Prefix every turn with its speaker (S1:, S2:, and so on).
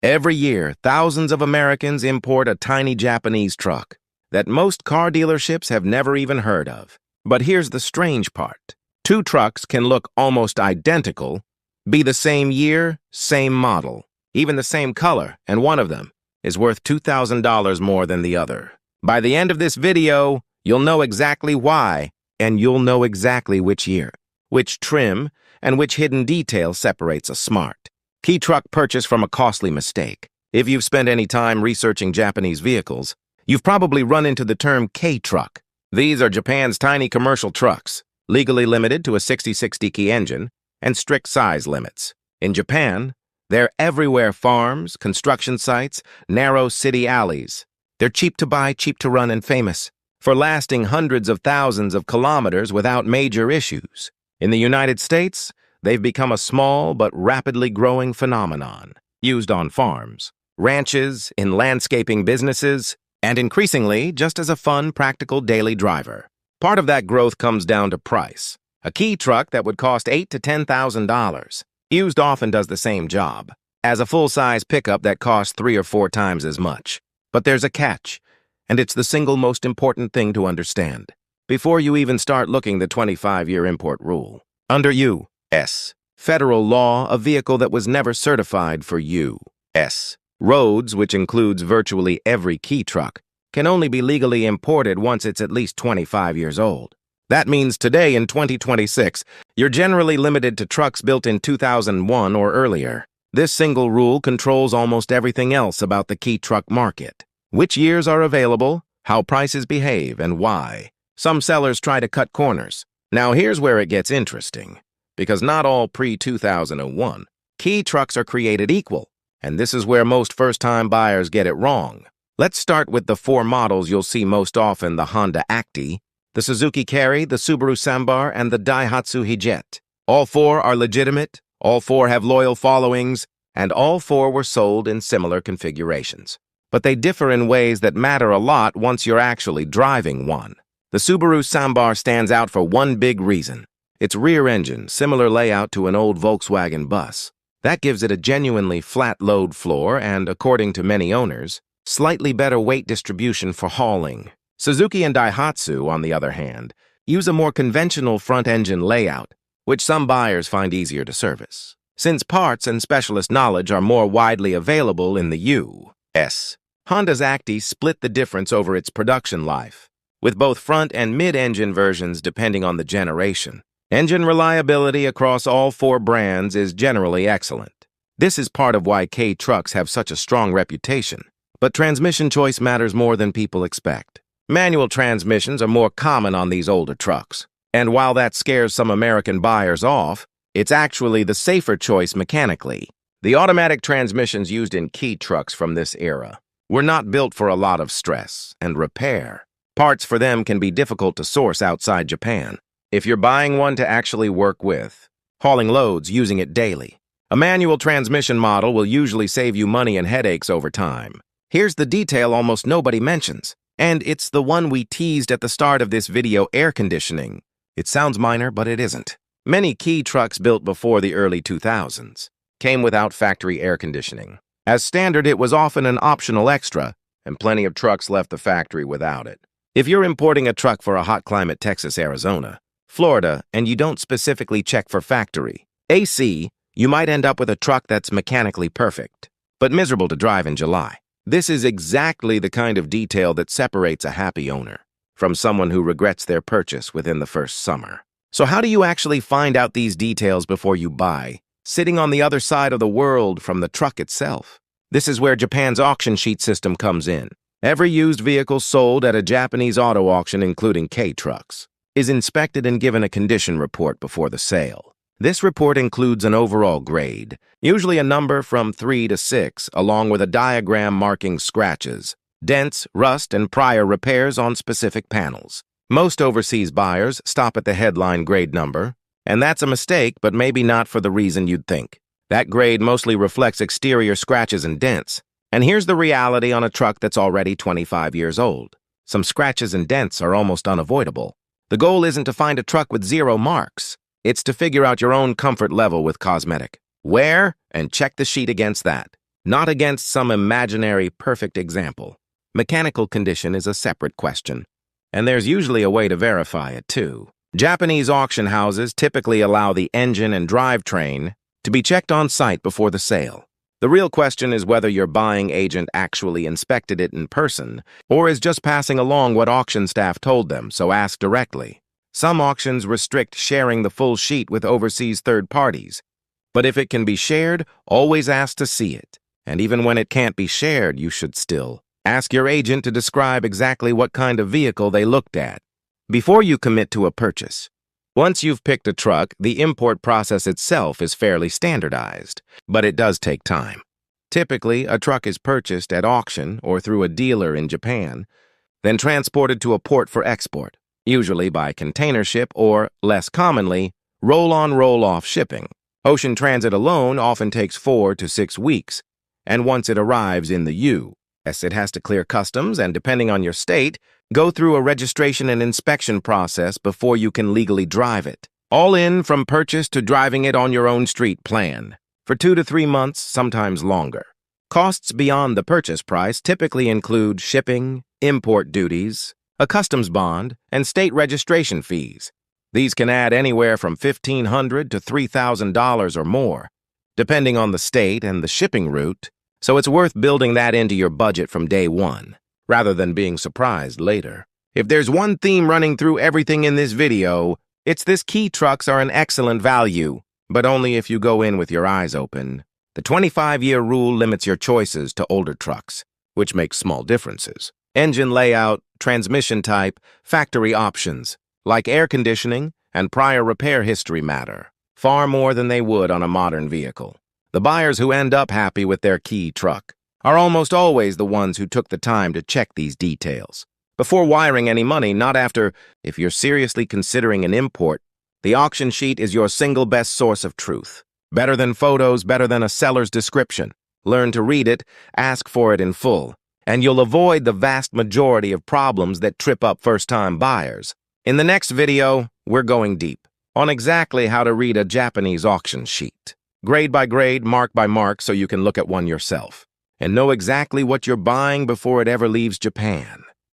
S1: Every year, thousands of Americans import a tiny Japanese truck that most car dealerships have never even heard of. But here's the strange part. Two trucks can look almost identical, be the same year, same model, even the same color, and one of them is worth $2,000 more than the other. By the end of this video, you'll know exactly why, and you'll know exactly which year, which trim, and which hidden detail separates a smart key truck purchase from a costly mistake. If you've spent any time researching Japanese vehicles, you've probably run into the term K-truck. These are Japan's tiny commercial trucks, legally limited to a 66 key engine and strict size limits. In Japan, they're everywhere: farms, construction sites, narrow city alleys. They're cheap to buy, cheap to run, and famous for lasting hundreds of thousands of kilometers without major issues. In the United States, they've become a small but rapidly growing phenomenon, used on farms, ranches, in landscaping businesses, and increasingly just as a fun, practical daily driver. Part of that growth comes down to price. A key truck that would cost $8,000 to $10,000, used often does the same job as a full-size pickup that costs 3 or 4 times as much. But there's a catch, and it's the single most important thing to understand before you even start looking the 25-year import rule. Under U.S. federal law, a vehicle that was never certified for U.S. roads, which includes virtually every key truck, can only be legally imported once it's at least 25 years old. That means today, in 2026, you're generally limited to trucks built in 2001 or earlier. This single rule controls almost everything else about the key truck market. Which years are available, how prices behave, and why. Some sellers try to cut corners. Now here's where it gets interesting, because not all pre-2001 key trucks are created equal, and this is where most first-time buyers get it wrong. Let's start with the 4 models you'll see most often: the Honda Acty, the Suzuki Carry, the Subaru Sambar, and the Daihatsu Hijet. All 4 are legitimate, all 4 have loyal followings, and all 4 were sold in similar configurations. But they differ in ways that matter a lot once you're actually driving one. The Subaru Sambar stands out for one big reason: its rear engine, similar layout to an old Volkswagen bus. That gives it a genuinely flat load floor and, according to many owners, slightly better weight distribution for hauling. Suzuki and Daihatsu, on the other hand, use a more conventional front engine layout, which some buyers find easier to service, since parts and specialist knowledge are more widely available in the U.S. Honda's Acty split the difference over its production life, with both front and mid-engine versions depending on the generation. Engine reliability across all 4 brands is generally excellent. This is part of why K trucks have such a strong reputation. But transmission choice matters more than people expect. Manual transmissions are more common on these older trucks, and while that scares some American buyers off, it's actually the safer choice mechanically. The automatic transmissions used in key trucks from this era were not built for a lot of stress and repair. Parts for them can be difficult to source outside Japan. If you're buying one to actually work with, hauling loads, using it daily, a manual transmission model will usually save you money and headaches over time. Here's the detail almost nobody mentions, and it's the one we teased at the start of this video: air conditioning. It sounds minor, but it isn't. Many key trucks built before the early 2000s came without factory air conditioning. As standard, it was often an optional extra, and plenty of trucks left the factory without it. If you're importing a truck for a hot climate Texas, Arizona, Florida, and you don't specifically check for factory AC, you might end up with a truck that's mechanically perfect, but miserable to drive in July. This is exactly the kind of detail that separates a happy owner from someone who regrets their purchase within the first summer. So how do you actually find out these details before you buy, sitting on the other side of the world from the truck itself? This is where Japan's auction sheet system comes in. Every used vehicle sold at a Japanese auto auction, including K trucks, is inspected and given a condition report before the sale. This report includes an overall grade, usually a number from 3 to 6, along with a diagram marking scratches, dents, rust, and prior repairs on specific panels. Most overseas buyers stop at the headline grade number, and that's a mistake, but maybe not for the reason you'd think. That grade mostly reflects exterior scratches and dents. And here's the reality on a truck that's already 25 years old. Some scratches and dents are almost unavoidable. The goal isn't to find a truck with 0 marks. It's to figure out your own comfort level with cosmetic wear and check the sheet against that. not against some imaginary perfect example. Mechanical condition is a separate question, and there's usually a way to verify it too. Japanese auction houses typically allow the engine and drivetrain to be checked on site before the sale. The real question is whether your buying agent actually inspected it in person or is just passing along what auction staff told them, so ask directly. Some auctions restrict sharing the full sheet with overseas third parties, but if it can be shared, always ask to see it. And even when it can't be shared, you should still ask your agent to describe exactly what kind of vehicle they looked at before you commit to a purchase. Once you've picked a truck, the import process itself is fairly standardized, but it does take time. Typically, a truck is purchased at auction or through a dealer in Japan, then transported to a port for export, usually by container ship or, less commonly, roll-on roll-off shipping. Ocean transit alone often takes 4 to 6 weeks, and once it arrives in the U.S., it has to clear customs and, depending on your state, go through a registration and inspection process before you can legally drive it. All in from purchase to driving it on your own street plan, for 2 to 3 months, sometimes longer. Costs beyond the purchase price typically include shipping, import duties, a customs bond, and state registration fees. These can add anywhere from $1,500 to $3,000 or more, depending on the state and the shipping route, so it's worth building that into your budget from day one, rather than being surprised later. If there's one theme running through everything in this video, it's this: key trucks are an excellent value, but only if you go in with your eyes open. The 25-year rule limits your choices to older trucks, which makes small differences. Engine layout, transmission type, factory options, like air conditioning and prior repair history, matter far more than they would on a modern vehicle. The buyers who end up happy with their key truck are almost always the ones who took the time to check these details before wiring any money, not after. If you're seriously considering an import, the auction sheet is your single best source of truth. Better than photos, better than a seller's description. Learn to read it, ask for it in full, and you'll avoid the vast majority of problems that trip up first-time buyers. In the next video, we're going deep on exactly how to read a Japanese auction sheet, grade by grade, mark by mark, so you can look at one yourself and know exactly what you're buying before it ever leaves Japan.